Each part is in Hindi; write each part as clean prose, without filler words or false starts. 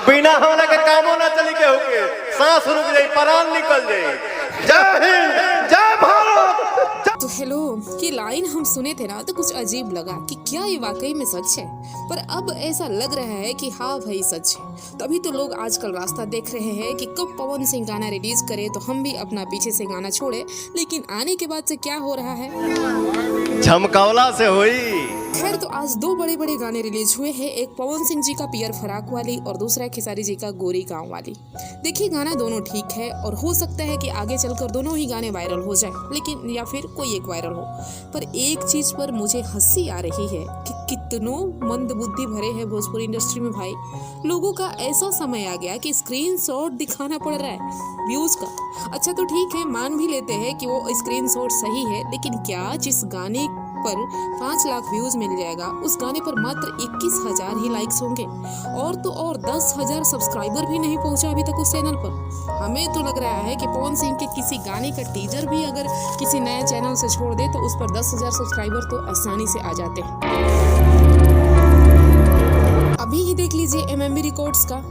बिना हमला के कामो ना चली के होके सांस रुक जाई, प्राण निकल जाई। जय हिंद, जय भारत। तो हेलो की लाइन हम सुने थे ना तो कुछ अजीब लगा कि क्या ये वाकई में सच है, पर अब ऐसा लग रहा है कि हाँ भाई सच है। तभी तो लोग आजकल रास्ता देख रहे हैं कि कब पवन सिंह गाना रिलीज करे तो हम भी अपना पीछे से गाना छोड़े, लेकिन आने के बाद से क्या हो रहा है, झमकावला से हुई। खैर तो आज दो बड़े बड़े गाने रिलीज हुए हैं, एक पवन सिंह जी का पियर फराक वाली और दूसरा खेसारी जी का गोरी गांव वाली। देखिए गाना दोनों ठीक है और हो सकता है कि आगे चलकर दोनों ही गाने वायरल हो जाए, लेकिन या फिर कोई एक वायरल हो। पर एक चीज पर मुझे हंसी आ रही है कि कितनों मंदबुद्धि भरे हैं भोजपुरी इंडस्ट्री में भाई। लोगों का ऐसा समय आ गया कि स्क्रीनशॉट दिखाना पड़ रहा है व्यूज का। अच्छा तो ठीक है, मान भी लेते हैं कि वो स्क्रीनशॉट सही है, लेकिन क्या जिस गाने पर 5 लाख व्यूज मिल जाएगा उस गाने पर मात्र 21,000 ही लाइक्स होंगे, और तो और 10,000 सब्सक्राइबर भी नहीं पहुंचा अभी तक उस चैनल पर। हमें तो लग रहा है कि पवन सिंह के किसी गाने का टीजर भी अगर किसी नए चैनल से छोड़ दे तो उस पर 10,000 सब्सक्राइबर तो आसानी से आ जाते हैं। अभी ही देख लीजिए MMB रिकॉर्ड्स का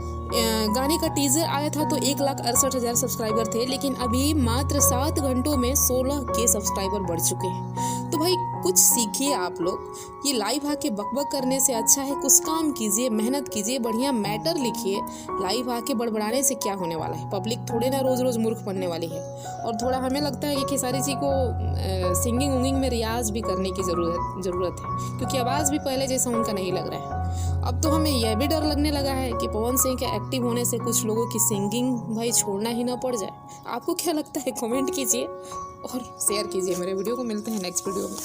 गाने का टीजर आया था तो 1,68,000 सब्सक्राइबर थे, लेकिन अभी मात्र 7 घंटों में 16K सब्सक्राइबर बढ़ चुके हैं। तो भाई कुछ सीखिए आप लोग। ये लाइव आके बकबक करने से अच्छा है कुछ काम कीजिए, मेहनत कीजिए, बढ़िया मैटर लिखिए। लाइव आके बड़बड़ाने से क्या होने वाला है, पब्लिक थोड़े ना रोज रोज मूर्ख बनने वाली है। और थोड़ा हमें लगता है कि खेसारी जी को सिंगिंग उंगिंग में रियाज भी करने की जरूरत है, क्योंकि आवाज़ भी पहले जैसा उनका नहीं लग रहा है। अब तो हमें यह भी डर लगने लगा है कि पवन सिंह के एक्टिव होने से कुछ लोगों की सिंगिंग भाई छोड़ना ही ना पड़ जाए। आपको क्या लगता है, कमेंट कीजिए और शेयर कीजिए मेरे वीडियो को। मिलते हैं नेक्स्ट वीडियो में।